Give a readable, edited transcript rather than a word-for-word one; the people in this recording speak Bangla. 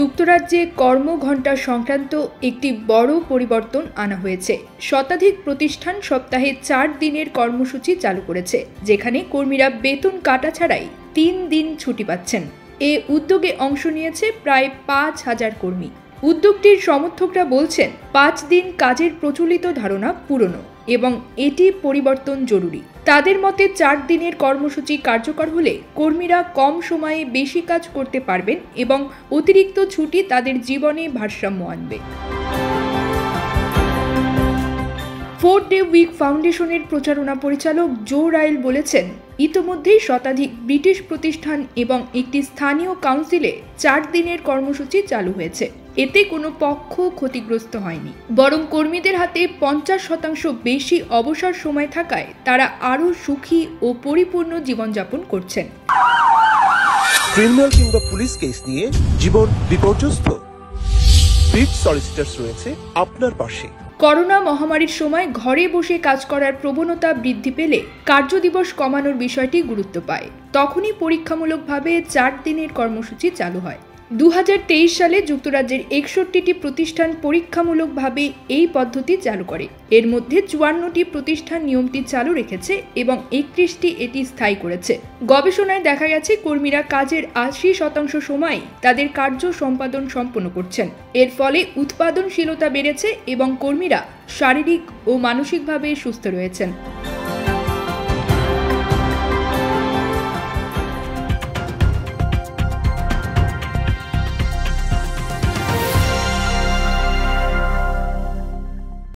যুক্তরাজ্যে কর্মঘণ্টা সংক্রান্ত একটি বড় পরিবর্তন আনা হয়েছে। শতাধিক প্রতিষ্ঠান সপ্তাহে ৪ দিনের কর্মসূচি চালু করেছে, যেখানে কর্মীরা বেতন কাটা ছাড়াই ৩ দিন ছুটি পাচ্ছেন। এ উদ্যোগে অংশ নিয়েছে প্রায় ৫,০০০ কর্মী। উদ্যোগটির সমর্থকরা বলছেন, ৫ দিন কাজের প্রচলিত ধারণা পুরনো এবং এটি পরিবর্তন জরুরি। তাদের মতে ৪ দিনের কর্মসূচি কার্যকর হলে কর্মীরা কম সময়ে বেশি কাজ করতে পারবেন এবং অতিরিক্ত ছুটি তাদের জীবনে ভারসাম্য আনবে। 4 ডে উইক ফাউন্ডেশনের প্রচারণা পরিচালক জো রাইল বলেছেন, ইতোমধ্যেই শতাধিক ব্রিটিশ প্রতিষ্ঠান এবং একটি স্থানীয় কাউন্সিলে ৪ দিনের কর্মসূচি চালু হয়েছে। এতে কোনো পক্ষ ক্ষতিগ্রস্ত হয়নি, বরং কর্মীদের হাতে ৫০% বেশি অবসর সময় থাকায় তারা আরও সুখী ও পরিপূর্ণ জীবনযাপন করছেন। ক্রিমিনাল কিংবা পুলিশ কেস নিয়ে জীবন বিপর্যস্ত, ব্রিজ সলিসিটরস রয়েছে আপনার পাশে। করোনা মহামারীর সময় ঘরে বসে কাজ করার প্রবণতা বৃদ্ধি পেলে কার্যদিবস কমানোর বিষয়টি গুরুত্ব পায়। তখনই পরীক্ষামূলকভাবে ৪ দিনের কর্মসূচি চালু হয়। ২০২৩ সালে যুক্তরাজ্যের ৬১টি প্রতিষ্ঠান পরীক্ষামূলকভাবে এই পদ্ধতি চালু করে। এর মধ্যে ৫৪টি প্রতিষ্ঠান নিয়মটি চালু রেখেছে এবং ৩১টি এটি স্থায়ী করেছে। গবেষণায় দেখা গেছে, কর্মীরা কাজের ৮০% সময় তাদের কার্য সম্পাদন সম্পন্ন করছেন। এর ফলে উৎপাদনশীলতা বেড়েছে এবং কর্মীরা শারীরিক ও মানসিকভাবে সুস্থ রয়েছেন।